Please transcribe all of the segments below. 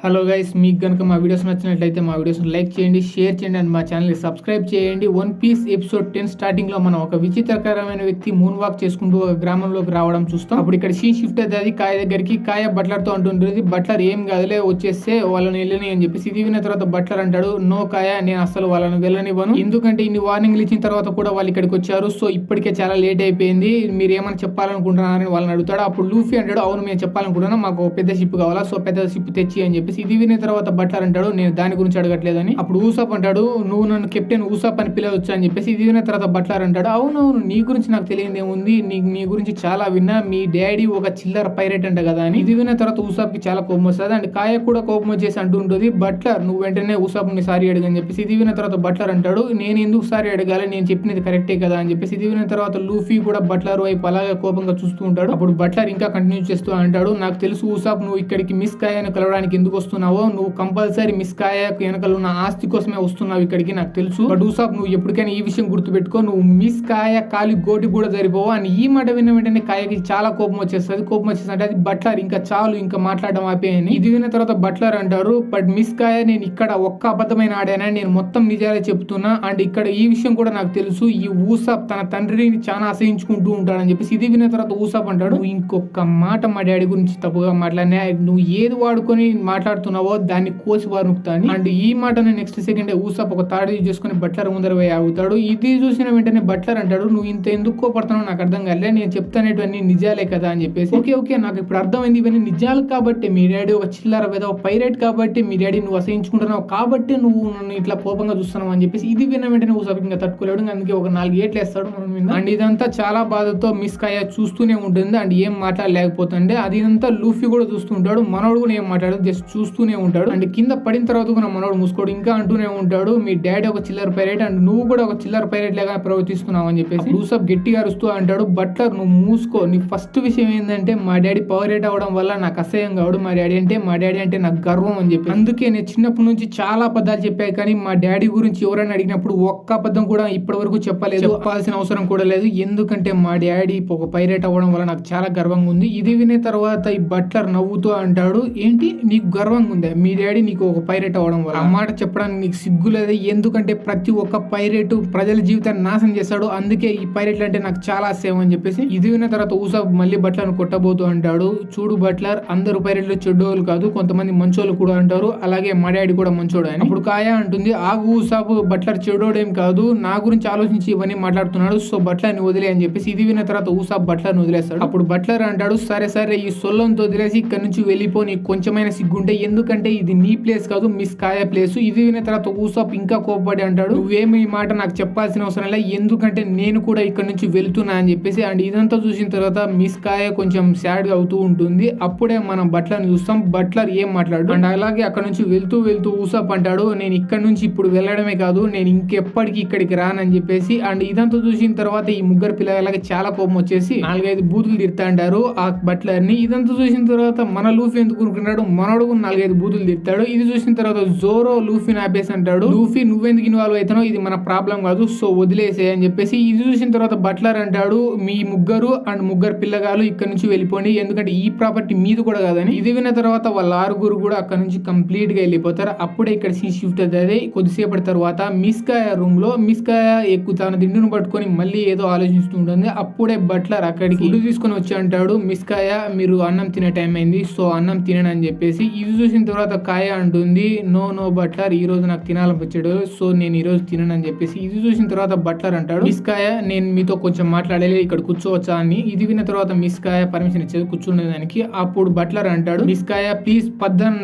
Hello guys, మీకు కనుక మా వీడియోస్ నచ్చినట్లయితే మా వీడియోస్ని లైక్ చేయండి, షేర్ చేయండి అండ్ మా ఛానల్ని సబ్స్క్రైబ్ చేయండి. వన్ పీస్ ఎపిసోడ్ 10 స్టార్టింగ్లో మనం ఒక విచిత్రకరమైన వ్యక్తి మూన్ వాక్ చేసుకుంటూ ఒక గ్రామంలోకి రావడం చూస్తాం. అప్పుడు ఇక్కడ సీన్ షిఫ్ట్ అవుతుంది కాయ దగ్గరికి. కాయ బట్లర్తో అంటుంటుంది, బట్లర్ ఏం కాదులే వచ్చేస్తే వాళ్ళని వెళ్ళని అని చెప్పేసి. ఇది విన్న తర్వాత బట్లర్ అంటాడు, నో కాయ, నేను అసలు వాళ్ళని వెళ్ళనివ్వను, ఎందుకంటే ఇన్ని వార్నింగ్లు ఇచ్చిన తర్వాత కూడా వాళ్ళు ఇక్కడికి వచ్చారు, సో ఇప్పటికే చాలా లేట్ అయిపోయింది, మీరు ఏమైనా చెప్పాలనుకుంటున్నారని వాళ్ళని అడుగుతాడు. అప్పుడు లూఫీ అంటాడు, అవును మేము చెప్పాలనుకుంటున్నాం, మాకు ఒక పెద్ద షిప్ కావాలా, సో పెద్ద షిప్ తెచ్చి అని చెప్పి. ఇది విన్న తర్వాత బట్లర్ అంటాడు, నేను దాని గురించి అడగట్లేదని. అప్పుడు ఊసాప్ అంటాడు, నువ్వు నన్ను కెప్టెన్ ఊసాప్ అని పిలవచ్చు అని చెప్పేసి. ఇది విన్న తర్వాత బట్లర్ అంటాడు, అవునవును నీ గురించి నాకు తెలియదు ఏముంది, నీ గురించి చాలా విన్నా, మీ డాడీ ఒక చిల్లర పైరేట్ అంట కదా అని. ఇది విన్న తర్వాత ఊసాప్ కి చాలా కోపం వస్తుంది అండ్ కాయ కూడా కోపం వచ్చేసి అంటూ ఉంటుంది, బట్లర్ నువ్వు వెంటనే ఊసాప్ ని సారీ అడగని చెప్పేసి. ఇది విన్న తర్వాత బట్లర్ అంటాడు, నేను ఎందుకు సారీ అడగాలి, నేను చెప్పినది కరెక్టే కదా అని చెప్పేసి. ఇది విన్న తర్వాత లూఫీ కూడా బట్లర్ వైపు అలాగే కోపంగా చూస్తూ ఉంటాడు. అప్పుడు బట్లర్ ఇంకా కంటిన్యూ చేస్తూ అంటాడు, నాకు తెలుసు ఊసాప్, నువ్వు ఇక్కడికి మిస్ కాయను కలవడానికి ఎందుకు వస్తున్నావో, నువ్వు కంపల్సరీ మిస్ కాయ వెనకాల ఉన్న ఆస్తి కోసమే వస్తున్నావు ఇక్కడికి, నాకు తెలుసు. బట్ ఊసాప్ నువ్వు ఎప్పటికైనా ఈ విషయం గుర్తుపెట్టుకో, నువ్వు మిస్ కాయ కాలి గోటి కూడా సరిపోవు అని. ఈ మాట విన్న వెంటనే కాయకి చాలా కోపం వచ్చేస్తుంది. కోపం వచ్చేసి అది బట్లర్ ఇంకా చాలు, ఇంకా మాట్లాడడం ఆపేయని. ఇది విన్న తర్వాత బట్లర్ అంటారు, బట్ మిస్ కాయ నేను ఇక్కడ ఒక్క అబద్ధమైన ఆడానని, నేను మొత్తం నిజాలే చెప్తున్నా అండ్ ఇక్కడ ఈ విషయం కూడా నాకు తెలుసు, ఈ ఊసాప్ తన తండ్రిని చాలా అసహించుకుంటూ ఉంటాడని చెప్పేసి. ఇది విన్న తర్వాత ఊసాప్ అంటాడు, నువ్వు ఇంకొక మాట మా డాడీ గురించి తప్పుగా మాట్లాడినా, నువ్వు ఏది వాడుకొని మాట్లాడుతున్నావో దాన్ని కోసి వారుకుతాను అండ్ ఈ మాటను నెక్స్ట్ సెకండ్ ఊసాప్ ఒక తాడు చేసుకుని బట్లర్ ముందర పోయి ఆగుతాడు. ఇది చూసిన వెంటనే బట్లర్ అంటాడు, నువ్వు ఇంత ఎందుకు కోపడుతున్నావు నాకు అర్థం కాలే, నేను చెప్తానేటివన్నీ నిజాలే కదా అని చెప్పేసి. ఓకే నాకు ఇప్పుడు అర్థమైంది, ఇవన్నీ నిజాలు కాబట్టి మీ డాడీ ఒక చిల్లర ఒక పైరేట్ కాబట్టి మీ డాడీ నువ్వు అసహించుకుంటున్నావు కాబట్టి నువ్వు నన్ను ఇట్లా కోపంగా చూస్తున్నావు అని చెప్పేసి. ఇది విన్న వెంటనే ఊసాప్ ఇంకా తట్టుకోలేడు, అందుకే ఒక 4 ఏట్లు వేస్తాడు మనం మీద. అండ్ ఇదంతా చాలా బాధతో మిస్ కాయ చూస్తూనే ఉంటుంది అండ్ ఏం మాట్లాడలేకపోతుండే. అది ఇదంతా లూఫీ కూడా చూస్తుంటాడు, మనోడు కూడా ఏం మాట్లాడదు, జస్ట్ చూస్తూనే ఉంటాడు. అండ్ కింద పడిన తర్వాత కూడా మనోడు మూసుకోడు, ఇంకా అంటూనే ఉంటాడు, మీ డాడీ ఒక చిల్లర పైరేట్ అండ్ నువ్వు కూడా ఒక చిల్లర పైరేట్ లాగా ప్రవర్తిస్తున్నావు అని చెప్పేసి. ఊసాప్ గట్టిగా అరుస్తూ అంటాడు, బట్లర్ నువ్వు మూసుకో, నీ ఫస్ట్ విషయం ఏంటంటే మా డాడీ పైరేట్ అవడం వల్ల నాకు అసహ్యం కావడు, మా డాడీ అంటే నాకు గర్వం అని చెప్పి. అందుకే నేను చిన్నప్పటి నుంచి చాలా అబద్ధాలు చెప్పాను, కానీ మా డాడీ గురించి ఎవరైనా అడిగినప్పుడు ఒక్క అబద్ధం కూడా ఇప్పటి వరకు చెప్పాల్సిన అవసరం కూడా లేదు, ఎందుకంటే మా డాడీ ఒక పైరేట్ అవ్వడం వల్ల నాకు చాలా గర్వంగా ఉంది. ఇది వినే తర్వాత ఈ బట్లర్ నవ్వుతూ అంటాడు, ఏంటి నీకు గర్వంగా ఉందా, మీ డాడీ నీకు ఒక పైరేట్ అవ్వడం వల్ల? ఆ మాట చెప్పడానికి నీకు సిగ్గు లేదు, ఎందుకంటే ప్రతి ఒక్క పైరేటు ప్రజల జీవితాన్ని నాశనం చేస్తాడు, అందుకే ఈ పైరేట్లు అంటే నాకు చాలా అసహ్యం అని చెప్పేసి. ఇది విన్న తర్వాత ఊసాప్ మళ్ళీ బట్లర్ కొట్టబోతూ అంటాడు, చూడు బట్లర్, అందరు పైరేట్లు చెడ్డోళ్ళు కాదు, కొంతమంది మంచోళ్ళు కూడా అంటారు, అలాగే మా డాడీ కూడా మంచోడు అని. అప్పుడు కాయ అంటుంది, ఆగు ఊసాప్, బట్లర్ చెడ్డోడేం కాదు, నా గురించి ఆలోచించి ఇవన్నీ మాట్లాడుతున్నాడు, సో బట్లర్ని వదిలే అని చెప్పేసి. ఇది విన్న తర్వాత ఊసాప్ బట్లర్ని వదిలేస్తాడు. అప్పుడు బట్లర్ అంటాడు, సరే ఈ సొల్లంతో వదిలేసి ఇక్కడ నుంచి వెళ్ళిపో, నీకు కొంచెమైనా సిగ్గుంటే, ఎందుకంటే ఇది నీ ప్లేస్ కాదు, మిస్ కాయ ప్లేస్. ఇది విన్న తర్వాత ఊసాప్ ఇంకా కోపపడి అంటాడు, నువ్వేమి ఈ మాట నాకు చెప్పాల్సిన అవసరం లేదు, ఎందుకంటే నేను కూడా ఇక్కడ నుంచి వెళ్తున్నా అని చెప్పేసి. అండ్ ఇదంతా చూసిన తర్వాత మిస్ కాయ కొంచెం సాడ్ గా అవుతూ ఉంటుంది. అప్పుడే మనం బట్లర్ని చూస్తాం, బట్లర్ ఏం మాట్లాడు అండ్ అలాగే అక్కడ నుంచి వెళ్తూ ఊసాప్ అంటాడు, నేను ఇక్కడ నుంచి ఇప్పుడు వెళ్ళడమే కాదు, నేను ఇంకెప్పటికీ ఇక్కడికి రానని చెప్పేసి. అండ్ ఇదంతా చూసిన తర్వాత ఈ ముగ్గురు పిల్లలకి చాలా కోపం వచ్చేసి 4-5 బూతులు తిడతా అంటారు ఆ బట్లర్ ని. ఇదంతా చూసిన తర్వాత మన లూఫీ ఎందుకు ఊరుకున్నాడు, మనోడు 4-5 బూతులు తిడతాడు. ఇది చూసిన తర్వాత జోరో లూఫీని ఆపేసి అంటాడు, లూఫీ నువ్వెందుకు ఇన్వాల్వ్ అవుతానో, ఇది మన ప్రాబ్లం కాదు, సో వదిలేసే అని చెప్పేసి. ఇది చూసిన తర్వాత బట్లర్ అంటాడు, మీ ముగ్గురు పిల్లగాలు ఇక్కడ నుంచి వెళ్ళిపోండి, ఎందుకంటే ఈ ప్రాపర్టీ మీది కూడా కాదని. ఇది విన్న తర్వాత వాళ్ళ 6 కూడా అక్కడ నుంచి కంప్లీట్ గా వెళ్ళిపోతారు. అప్పుడే ఇక్కడ సీన్ షిఫ్ట్ అవుతుంది. కొద్దిసేపటి తర్వాత మిస్ కాయ రూమ్ లో మిస్ కాయ తన దిండును పట్టుకొని మళ్ళీ ఏదో ఆలోచిస్తూ ఉంటుంది. అప్పుడే బట్లర్ అక్కడికి ఫుడ్ తీసుకొని వచ్చి అంటాడు, మిస్ కాయ మీరు అన్నం తినే టైం అయింది, సో అన్నం తినని అని చెప్పేసి. ఇది చూసిన తర్వాత కాయ అంటుంది, నో బట్లర్, ఈ రోజు నాకు తినాలనిపించాడు, సో నేను ఈ రోజు తినను అని చెప్పేసి. ఇది చూసిన తర్వాత బట్లర్ అంటాడు, మిస్ కాయ నేను మీతో కొంచెం మాట్లాడాలి, ఇక్కడ కూర్చోవచ్చా అని. ఇది విన్న తర్వాత మిస్ కాయ పర్మిషన్ ఇచ్చేది కూర్చునే దానికి. అప్పుడు బట్లర్ అంటాడు, మిస్ కాయ ప్లీజ్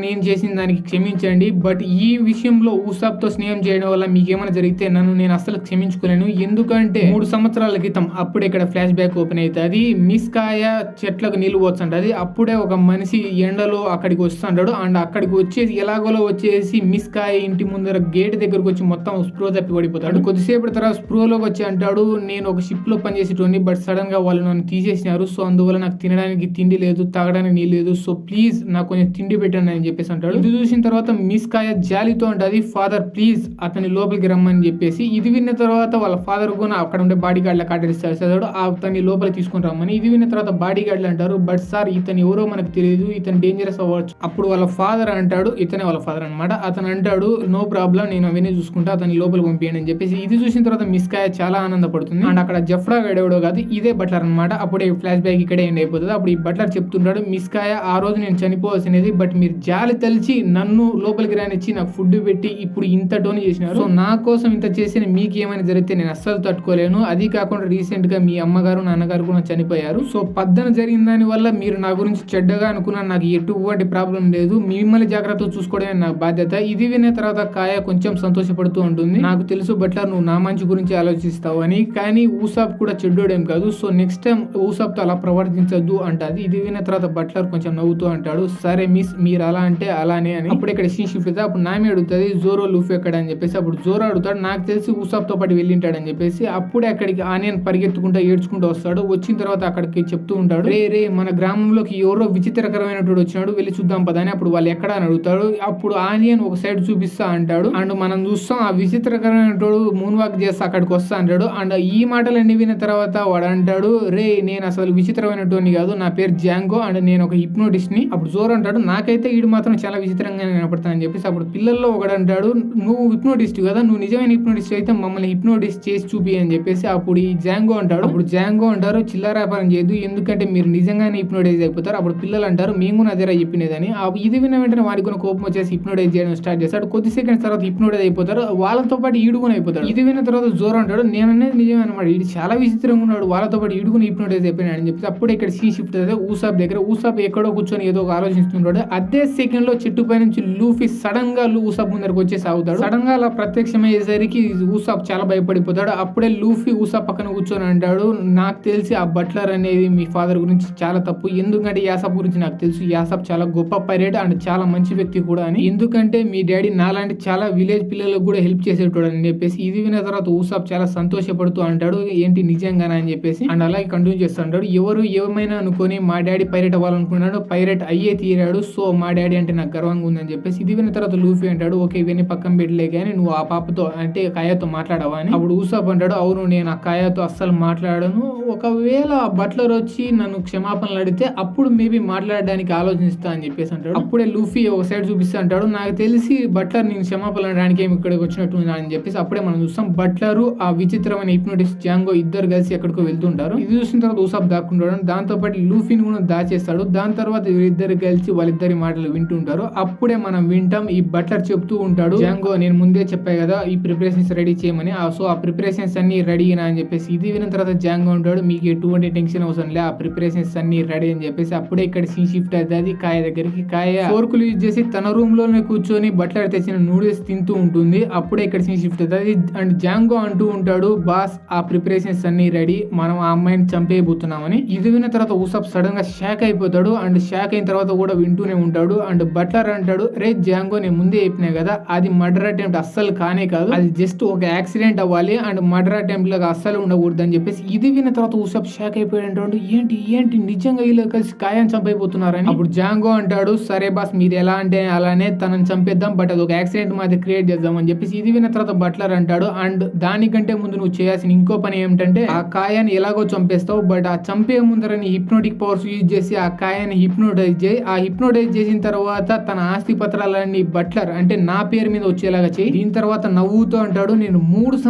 నేను చేసిన దానికి క్షమించండి, బట్ ఈ విషయంలో ఊసాప్ తో స్నేహం చేయడం వల్ల మీకేమైనా జరిగితే నేను అసలు క్షమించుకోలేను, ఎందుకంటే 3 సంవత్సరాల క్రితం అప్పుడే ఇక్కడ ఫ్లాష్ బ్యాక్ ఓపెన్ అవుతుంది. మిస్ కాయ చెట్లకు నీళ్లు పోస్తుంటది, అప్పుడే ఒక మనిషి ఎండలో అక్కడికి వస్తుంటాడు అండ్ అక్కడికి వచ్చేసి ఎలాగోలో వచ్చేసి మిస్ కాయ ఇంటి ముందర గేట్ దగ్గరకు వచ్చి మొత్తం స్ప్రో తప్పి పడిపోతాడు. కొద్దిసేపటి తర్వాత స్ప్రోలోకి వచ్చి అంటాడు, నేను ఒక షిప్ లో పనిచేసేటోని, బట్ సడన్ గా వాళ్ళు నన్ను తీసేసినారు, సో అందువల్ల నాకు తినడానికి తిండి లేదు, తాగడానికి నీళ్ళు లేదు, సో ప్లీజ్ నాకు కొంచెం తిండి పెట్టండి అని చెప్పేసి అంటాడు. ఇది చూసిన తర్వాత మిస్ కాయ జాలితో అంటది, ఫాదర్ ప్లీజ్ అతని లోపలికి రమ్మని చెప్పేసి. ఇది విన్న తర్వాత వాళ్ళ ఫాదర్ కూడా అక్కడ ఉండే బాడీ గార్డ్ల ఆర్డర్ ఇస్తాడు, అతన్ని లోపలికి తీసుకుని రమ్మని. ఇది విన్న తర్వాత బాడీ గార్డ్లు అంటారు, బట్ సార్ ఇతను ఎవరో మనకు తెలియదు, ఇతను డేంజరస్ అవ్వచ్చు. అప్పుడు వాళ్ళ వాళ్ళ ఫాదర్ అంటాడు, ఇతనే వాళ్ళ ఫాదర్ అనమాట, అతను అంటాడు నో ప్రాబ్లం నేను అవన్నీ చూసుకుంటా, అతని లోపలికి పంపించండి అని చెప్పేసి. ఇది చూసిన తర్వాత మిస్కాయ చాలా ఆనందపడుతుంది. అండ్ అక్కడ జఫ్రా గడేవాడో కాదు, ఇదే బట్లర్ అనమాట. అప్పుడే ఫ్లాష్ బ్యాక్ ఇక్కడే ఎండ్ అయిపోతుంది. అప్పుడు ఈ బట్లర్ చెప్తుంటాడు, మిస్కాయ ఆ రోజు నేను చనిపోవాల్సినది, బట్ మీరు జాలి తలిచి నన్ను లోపలికి రానిచ్చి నాకు ఫుడ్ పెట్టి ఇప్పుడు ఇంత టోన్ చేసినారు. సో నా కోసం ఇంత చేసిన మీకు ఏమైనా జరిగితే నేను అస్సలు తట్టుకోలేను. అది కాకుండా రీసెంట్ గా మీ అమ్మగారు నాన్నగారు కూడా చనిపోయారు. సో పద్దన జరిగిన దాని వల్ల మీరు నా గురించి చెడ్డగా అనుకున్నాను, నాకు ఎటువంటి ప్రాబ్లం లేదు, మిమ్మల్ని జాగ్రత్తగా చూసుకోవడమే నా బాధ్యత. ఇది విన్న తర్వాత కాయ కొంచెం సంతోషపడుతూ ఉంటుంది. నాకు తెలుసు బట్లర్ నువ్వు నా మంచి గురించి ఆలోచిస్తావు అని, కానీ ఊసాప్ కూడా చెడ్డోడేం కాదు, సో నెక్స్ట్ టైం ఊసాప్ తో అలా ప్రవర్తించద్దు అంటది. ఇది విన్న తర్వాత బట్లర్ కొంచెం నవ్వుతూ అంటాడు, సరే మిస్ మీరు అలా అంటే అలానే అని. అప్పుడు ఇక్కడ సీన్ షిఫ్ట్ అయితే అప్పుడు నామి అడుగుతుంది జోరో లూఫీ ఎక్కడ అని చెప్పేసి. అప్పుడు జోరో అడుగుతాడు, నాకు తెలిసి ఊసాప్ తో పాటు వెళ్ళింటాడని చెప్పేసి. అప్పుడే అక్కడికి ఆనియన్ పరిగెత్తుకుంటూ ఏడ్చుకుంటూ వస్తాడు. వచ్చిన తర్వాత అక్కడికి చెప్తూ ఉంటాడు, రే మన గ్రామంలోకి ఎవరో విచిత్రకరమైనటువంటి వచ్చినాడు, వెళ్ళి చూద్దాం పదా అని. అప్పుడు వాళ్ళు ఎక్కడ అని అడుగుతాడు. అప్పుడు ఆనియన్ ఒక సైడ్ చూపిస్తా అంటాడు. అండ్ మనం చూస్తాం ఆ విచిత్రకరమైనటువంటి మూన్ వాక్ చేస్తా అక్కడికి వస్తా అంటాడు. అండ్ ఈ మాటలన్నీ విన్న తర్వాత వాడు అంటాడు, రే నేను అసలు విచిత్రమైనటువంటి కాదు, నా పేరు జాంగో అండ్ నేను ఒక హిప్నోటిస్ట్ ని. అప్పుడు జోరో అంటాడు, నాకైతే వీడు మాత్రం చాలా విచిత్రంగా కనపడతాను అని చెప్పేసి. అప్పుడు పిల్లల్లో ఒకడు అంటాడు, నువ్వు హిప్నోటిస్ట్ కదా, నువ్వు నిజమైన హిప్నోటిస్ట్ అయితే మమ్మల్ని హిప్నోటిస్ట్ చేసి చూపి అని చెప్పేసి. అప్పుడు ఈ జాంగో అంటాడు, అప్పుడు జాంగో అంటారు చిల్లర వ్యాపారం చేయదు, ఎందుకంటే మీరు నిజంగానే హిప్నోటైజ్ అయిపోతారు. అప్పుడు పిల్లలు అంటారు మేము కూడా అదేరా చెప్పినదని. ఇది విన్న వెంటనే వాడికి కొన్ని కోపం వచ్చేసి హిప్నోటైజ్ చేయడం స్టార్ట్ చేస్తాడు. కొద్ది సెకండ్స్ తర్వాత హిప్నోటైజ్ అయిపోతారు, వాళ్ళతో పాటు ఈడుకుని అయిపోతాడు. ఇది విన్న తర్వాత జోరో అంటాడు, నేను అనేది నిజమే అనమాట, ఇది చాలా విచిత్రంగా ఉన్నాడు, వాళ్ళతో పాటు ఈడుకుని హిప్నోటైజ్ అయిపోయినాడు అని చెప్పి. అప్పుడు ఇక్కడ సీ షిఫ్ట్ అయితే ఊసాప్ దగ్గర. ఊసాప్ ఎక్కడో కూర్చొని ఏదో ఒక ఆలోచిస్తుంటాడు. అదే సెకండ్ లో చెట్టు పై నుంచి లూఫీ సడన్ గా ఊసాప్ ముందరకు వచ్చేసి ఆగుతాడు. సడన్ గా అలా ప్రత్యక్షమయ్యేసరికి ఊసాప్ చాలా భయపడిపోతాడు. అప్పుడే లూఫీ ఊసాప్ పక్కన కూర్చొని అంటాడు, నాకు తెలిసి ఆ బట్లర్ అనేది మీ ఫాదర్ గురించి చాలా తప్పు, ఎందుకంటే యాసప్ గురించి నాకు తెలుసు, యాసప్ చాలా గొప్ప పైరేట్ అండ్ చాలా మంచి వ్యక్తి కూడా అని, ఎందుకంటే మీ డాడీ నాలాంటి చాలా విలేజ్ పిల్లలకు కూడా హెల్ప్ చేసేటోడు అని చెప్పేసి. ఇది విన్న తర్వాత ఊసాప్ చాలా సంతోషపడుతూ అంటాడు, ఏంటి నిజంగానా అని చెప్పేసి. అండ్ అలాగే కంటిన్యూ చేస్తూ అంటాడు, ఎవరు ఏమైనా అనుకొని మా డాడీ పైరేట్ అవ్వాలనుకున్నాడు, పైరేట్ అయ్యే తీరాడు, సో మా డాడీ అంటే నాకు గర్వంగా ఉందని చెప్పేసి. ఇది విన్న తర్వాత లూఫీ అంటాడు, ఓకే ఇవన్నీ పక్కన పెట్టలే కానీ నువ్వు ఆ పాపతో అంటే కాయతో మాట్లాడవా అని. అప్పుడు ఊసాప్ అంటాడు, అవును నేను ఆ కాయతో అస్సలు మాట్లాడను, ఒకవేళ ఆ బట్లర్ వచ్చి నన్ను క్షమాపణలు అడిగితే అప్పుడు మేబీ మాట్లాడడానికి ఆలోచిస్తా అని చెప్పేసి అంటాడు. అప్పుడే లూఫీ ఒక సైడ్ చూపిస్తా అంటాడు, నాకు తెలిసి బట్లర్ నేను క్షమాపణలు అడడానికి ఏమి ఇక్కడికి వచ్చినట్టు అని చెప్పేసి. అప్పుడే మనం చూస్తాం బట్లర్ ఆ విచిత్రమైన హిప్నోటిస్ట్ జాంగో ఇద్దరు కలిసి ఎక్కడికో వెళ్తుంటారు. ఇది చూసిన తర్వాత ఊసాప్ దాక్కుంటాడు, దాంతో పాటు లూఫీని కూడా దాచేస్తాడు. దాని తర్వాత వీళ్ళిద్దరు కలిసి వాళ్ళిద్దరి మాటలు వింటుంటారు. అప్పుడే మనం వింటాం ఈ బట్లర్ చెప్తూ ఉంటాడు, జాంగో నేను ముందే చెప్పాయి కదా ఈ ప్రిపరేషన్స్ రెడీ చేయమని, సో ఆ ప్రిపరేషన్స్ అన్ని రెడీనా అని చెప్పేసి. ఇది విన్న తర్వాత జాంగో ఉంటాడు, మీకు ఎటువంటి టెన్షన్ అవసరం లే, ఆ ప్రిపరేషన్స్ అన్ని రెడీ అని చెప్పేసి. అప్పుడే ఇక్కడ సీన్ షిఫ్ట్ అవుతుంది కాయ దగ్గరికి. కాయ ఫోర్కులు యూజ్ చేసి తన రూమ్ లోనే కూర్చొని బట్లర్ తెచ్చిన నూడిల్స్ తింటూ ఉంటుంది. అప్పుడే ఇక్కడ సీన్ షిఫ్ట్ అవుతుంది అండ్ జాంగో అంటూ ఉంటాడు, బాస్ ఆ ప్రిపరేషన్స్ అన్ని రెడీ, మనం ఆ అమ్మాయిని చంపేయబోతున్నామని. ఇది విన్న తర్వాత ఊసాప్ సడన్ గా షాక్ అయిపోతాడు. అండ్ షాక్ అయిన తర్వాత కూడా వింటూనే ఉంటాడు. అండ్ బట్లర్ అంటాడు, రే జాంగో నేను ముందే చెప్పినా కదా అది మర్డర్ అటెంప్ట్ అస్సలు కానే కాదు, అది జస్ట్ ఒక యాక్సిడెంట్ అవ్వాలి అండ్ మర్డర్ అటెంప్ట్ లాగా అస్సలు ఉండకూడదు అని చెప్పేసి. ఇది విన్న తర్వాత ఊసాప్ షాక్ అయిపోయాడు అంటాడు, ఏంటి ఏంటి నిజంగా వీళ్ళు కలిసి కాయని చంపైపోతున్నారని. అప్పుడు జాంగో అంటాడు, సరే బాస్ మీరు ఎలా అంటే అలానే తనని చంపేద్దాం, బట్ అది ఒక యాక్సిడెంట్ మాది క్రియేట్ చేద్దాం అని చెప్పేసి. ఇది విన్న తర్వాత బట్లర్ అంటాడు, అండ్ దానికంటే ముందు నువ్వు చేయాల్సిన ఇంకో పని ఏమిటంటే ఆ కాయాన్ని ఎలాగో చంపేస్తావు, బట్ ఆ చంపే ముందరని హిప్నోటిక్ పవర్స్ యూజ్ చేసి ఆ కాయాన్ని హిప్నోటైజ్ చేయి. ఆ హిప్నోటైజ్ చేసిన తర్వాత తన ఆస్తి పత్రాలన్నీ బట్లర్ అంటే నా పేరు మీద వచ్చేలాగా చేయి. దీని తర్వాత నవ్వుతూ అంటాడు, నేను 3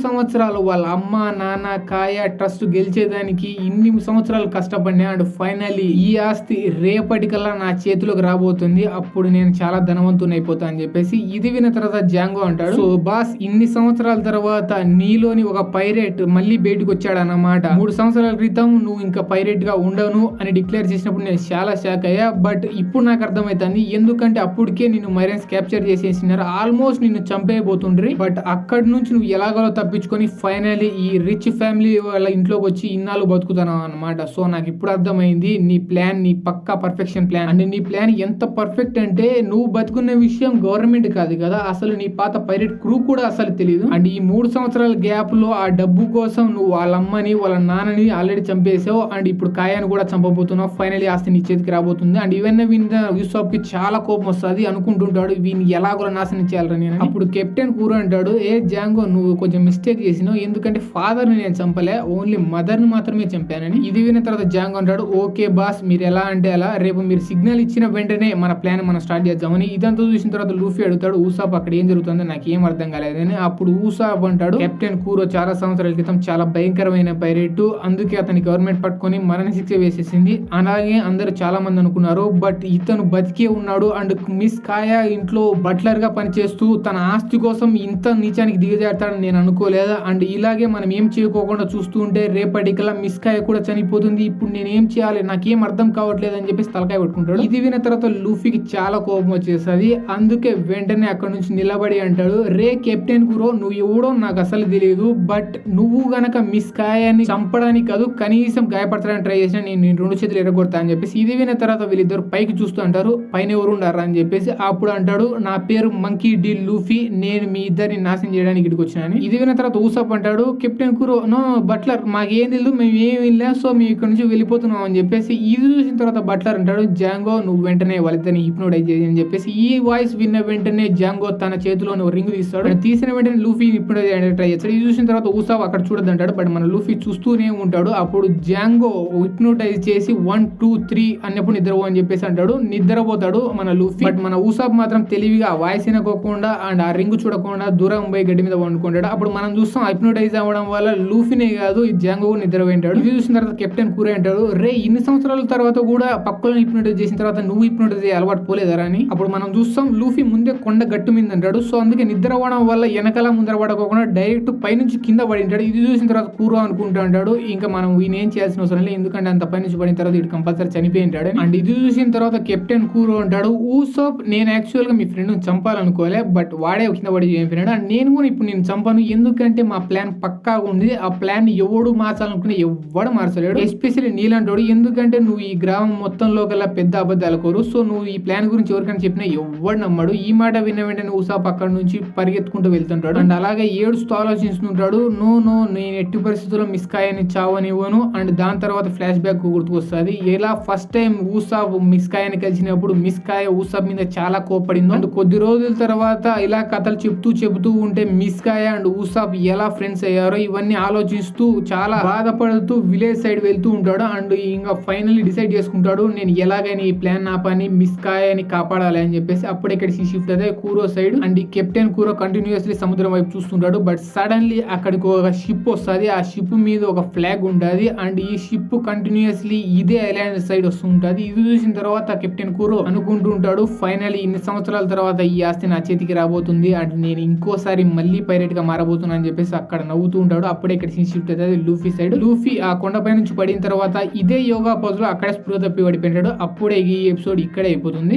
సంవత్సరాలు వాళ్ళ అమ్మ నాన్న కాయ ట్రస్ట్ గెలిచేదానికి ఇన్ని సంవత్సరాలు కష్టపడినా అండ్ ఫైనల్లీ ఈ ఆస్తి రేపటికల్లా నా చేతిలోకి రాబోతుంది, అప్పుడు నేను చాలా ధనవంతుని అయిపోతా అని చెప్పేసి. ఇది విన్న తర్వాత జాంగో అంటాడు, సో బాస్ ఇన్ని సంవత్సరాల తర్వాత నీలోని ఒక పైరేట్ మళ్ళీ బయటకు వచ్చాడు అన్నమాట. 3 సంవత్సరాల క్రితం నువ్వు ఇంకా పైరేట్ గా ఉండను అని డిక్లేర్ చేసినప్పుడు నేను చాలా షాక్ అయ్యా, బట్ ఇప్పుడు నాకు అర్థమైతుంది ఎందుకంటే అప్పటికే నిన్ను మైరన్స్ క్యాప్చర్ చేసేసినారు, ఆల్మోస్ట్ నిన్ను చంపేయబోతుండ్రి, బట్ అక్కడి నుంచి నువ్వు ఎలాగో తప్పించుకొని ఫైనల్లీ ఈ రిచ్ ఫ్యామిలీ వాళ్ళ ఇంట్లోకి వచ్చి ఇన్నాళ్ళు బతుకుతున్నావు అనమాట. సో నాకు ఇప్పుడు అర్థమైంది నీ ప్లాన్, నీ పక్కా పర్ఫెక్షన్ ప్లాన్. అంటే నీ ప్లాన్ ఎంత పర్ఫెక్ట్ అంటే నువ్వు బతుకున్న విషయం గవర్నమెంట్ కాదు కదా, అసలు నీ పాత పైరేట్ క్రూ కూడా అసలు తెలియదు. అండ్ ఈ 3 సంవత్సరాల గ్యాప్ లో ఆ డబ్బు కోసం నువ్వు వాళ్ళ అమ్మని వాళ్ళ నాన్నని ఆల్రెడీ చంపేసావు అండ్ ఇప్పుడు కాయాన్ని కూడా చంపబోతున్నావు, ఫైనల్లీ ఆస్తి నీ చేతికి రాబోతుంది. అండ్ ఇవన్నీ విన్న యూసఫ్ కి చాలా కోపం వస్తుంది, అనుకుంటుంటాడు వీని ఎలాగో నాశనం చేయాలని నేను. అప్పుడు కెప్టెన్ కూర అంటాడు, ఏ జాంగో నువ్వు కొంచెం మిస్టేక్ చేసినావు, ఎందుకంటే ఫాదర్ ని నేను చంపలే, ఓన్లీ మదర్ ని మాత్రమే చంపానని. ఇది విన్న తర్వాత జాంగో అంటాడు, ఓకే బాస్ మీరు ఎలా అంటే అలా, రేపు మీరు సిగ్నల్ ఇచ్చిన ఇచ్చిన వెంటనే మన ప్లాన్ మనం స్టార్ట్ చేద్దామని. ఇదంతా చూసిన తర్వాత లూఫీ అడుగుతాడు ఊసాప్ అక్కడ ఏం జరుగుతుందో నాకు ఏం అర్థం కాలేదని. అప్పుడు ఊసాప్ అంటాడు కెప్టెన్ కూరో చాలా సంవత్సరాల క్రితం చాలా భయంకరమైన పైరేట్, అందుకే అతని గవర్నమెంట్ పట్టుకొని మరణ శిక్ష వేసేసింది. అలాగే అందరూ చాలా మంది అనుకున్నారు, బట్ ఇతను బతికే ఉన్నాడు. అండ్ మిస్ కాయా ఇంట్లో బట్లర్ గా పనిచేస్తూ తన ఆస్తి కోసం ఇంత నీచానికి దిగజారుతాడని నేను అనుకోలేదు. అండ్ ఇలాగే మనం ఏం చేయకోకుండా చూస్తూ ఉంటే రేపటికల్లా మిస్ కాయ కూడా చనిపోతుంది. ఇప్పుడు నేను ఏం చేయాలి, నాకేం అర్థం కావట్లేదు అని చెప్పేసి తలకాయ పెట్టుకుంటాడు. ఇది విన్న తర్వాత లూఫీకి చాలా కోపం వచ్చేస్తుంది. అందుకే వెంటనే అక్కడ నుంచి నిలబడి అంటాడు, రే కెప్టెన్ కురో నువ్వు ఎవడో నాకు అసలు తెలియదు, బట్ నువ్వు గనక మిస్ కాయాన్ని చంపడానికి కాదు కనీసం గాయపరచడానికి ట్రై చేసినా నేను 2 చేతులు ఎరగొడతా అని చెప్పేసి. ఇది విన్న తర్వాత వీళ్ళిద్దరు పైకి చూస్తూ అంటారు, పైన ఎవరు ఉండారా అని చెప్పేసి. అప్పుడు అంటాడు, నా పేరు మంకీ డి లూఫీ, నేను మీ ఇద్దరిని నాశనం చేయడానికి ఇక్కడికి వచ్చినాను. ఇది విన్న తర్వాత ఊసాప్ అంటాడు, కెప్టెన్ కురో నో బట్లర్ మాకేం తెలియదు, మేము ఏమి లే, సో మేము ఇక్కడ నుంచి వెళ్ళిపోతున్నాం అని చెప్పేసి. ఇది చూసిన తర్వాత బట్లర్ అంటాడు, జాంగో నువ్వు వెంటనే వాళ్ళిద్దరిని హిప్నోటైజ్ చేయి అని చెప్పేసి. ఈ వాయిస్ విన్న వెంటనే జాంగో తన చేతిలోని రింగ్ తీస్తాడు. తీసిన వెంటనే లూఫీ హిప్నోటైజ్ చేయడానికి ట్రై చేస్తాడు. ఇది చూసిన తర్వాత ఊసాప్ అక్కడ చూడద్దు అంటాడు, బట్ మన లూఫీ చూస్తూనే ఉంటాడు. అప్పుడు జాంగో హిప్నోటైజ్ చేసి 1 2 3 అన్నప్పుడు నిద్రపో అని చెప్పేసి అంటాడు. నిద్రపోతాడు మన లూఫీ. బట్ మన ఊసాప్ మాత్రం తెలివిగా వాయిస్ వినకోకుండా అండ్ ఆ రింగ్ చూడకుండా దూరం పోయి గడ్డి మీద వండుకుంటాడు. అప్పుడు మనం చూస్తాం హిప్నోటైజ్ అవ్వడం వల్ల లూఫీనే కాదు ఈ జాంగో నిద్రపోయింటాడు. ఇది చూసిన తర్వాత కెప్టెన్ కూర అంటాడు, రే ఇన్ని సంవత్సరాల తర్వాత కూడా పక్కలను హిప్నోటైజ్ చేసిన తర్వాత నువ్వు హిప్నోటైజ్ అలవాటు పోలేదరా అని. అప్పుడు మనం చూస్తాం లూఫీ ముందే కొండ గట్టు మీద అంటాడు. సో అందుకే నిద్ర అవ్వడం వల్ల వెనకాల ముందర పడకోకుండా డైరెక్ట్ పైనుంచి కింద పడి ఉంటాడు. ఇది చూసిన తర్వాత కూర అనుకుంటా అంటాడు, ఇంకా మనం ఈయన ఏం చేయాల్సిన అవసరం లేదు, ఎందుకంటే అంత పైనుంచి పడిన తర్వాత ఇటు కంపల్సరీ చనిపోయి ఉంటాడు. అండ్ ఇది చూసిన తర్వాత కెప్టెన్ కూర అంటాడు, ఊసాప్ నేను యాక్చువల్ గా మీ ఫ్రెండ్ చంపాలనుకోలే, బట్ వాడే కింద పడి చనిపోయినాడు. అండ్ నేను కూడా ఇప్పుడు నేను చంపాను, ఎందుకంటే మా ప్లాన్ పక్కాగా ఉంది. ఆ ప్లాన్ ఎవడు మార్చాలనుకునే ఎవడు మార్చలేడు, ఎస్పెషల్లీ నీలంటోడు. ఎందుకంటే నువ్వు ఈ గ్రామం మొత్తంలో కల్లా పెద్ద అబద్ధాలు కోరు, సో నువ్వు ఈ ప్లాన్ గురించి ఎవరికైనా చెప్పినా ఎవడు నమ్మడు. ఈ మాట విన్న వెంటనే ఊసాప్ అక్కడ నుంచి పరిగెత్తుకుంటూ వెళ్తుంటాడు. అండ్ అలాగే ఏడుస్తూ ఆలోచిస్తుంటాడు, నో నేను ఎట్టి పరిస్థితుల్లో మిస్ కాయని చావనివ్వను. అండ్ దాని తర్వాత ఫ్లాష్ బ్యాక్ గుర్తుకొస్తుంది, ఎలా ఫస్ట్ టైం ఊసాప్ మిస్ కాయని కలిసినప్పుడు మిస్ కాయ ఊసాప్ మీద చాలా కోపడిందో. అండ్ కొద్ది రోజుల తర్వాత ఇలా కథలు చెప్తూ ఉంటే మిస్ కాయ అండ్ ఊసాప్ ఎలా ఫ్రెండ్స్ అయ్యారో ఇవన్నీ ఆలోచిస్తూ చాలా బాధపడుతూ విలేజ్ సైడ్ వెళ్తూ ఉంటాడు. అండ్ ఇంకా ఫైనల్లీ డిసైడ్ చేసుకుంటాడు, నేను ఎలాగైనా ఈ ప్లాన్ ఆపని మిస్ కాయని కాపాడాలి అని చెప్పేసి. అప్పుడు ఇక్కడికి షిఫ్ట్ అయితే కూరో సైడ్. అండ్ ఈ కెప్టెన్ కూరో కంటిన్యూస్లీ సముద్రం వైపు చూస్తుంటాడు. బట్ సడన్లీ అక్కడికి ఒక షిప్ వస్తుంది, ఆ షిప్ మీద ఒక ఫ్లాగ్ ఉంటుంది. అండ్ ఈ షిప్ కంటిన్యూస్లీ ఇదే ఐలాండ్ సైడ్ వస్తూ ఉంటుంది. ఇది చూసిన తర్వాత కెప్టెన్ కూరో అనుకుంటూ ఉంటాడు, ఫైనల్లీ ఇన్ని సంవత్సరాల తర్వాత ఈ ఆస్తి నా చేతికి రాబోతుంది, అండ్ నేను ఇంకోసారి మళ్ళీ పైరేట్ గా మారబోతున్నా అని చెప్పేసి అక్కడ నవ్వుతూ ఉంటాడు. అప్పుడే ఇక్కడ షిఫ్ట్ అవుతుంది లూఫీ సైడ్. లూఫీ ఆ కొండపై నుంచి పడిన తర్వాత ఇదే యోగా పోజ్ లో అక్కడే స్పృహ తప్పి పడిపోయింటాడు. అప్పుడే ఈ ఎపిసోడ్ ఇక్కడే అయిపోతుంది.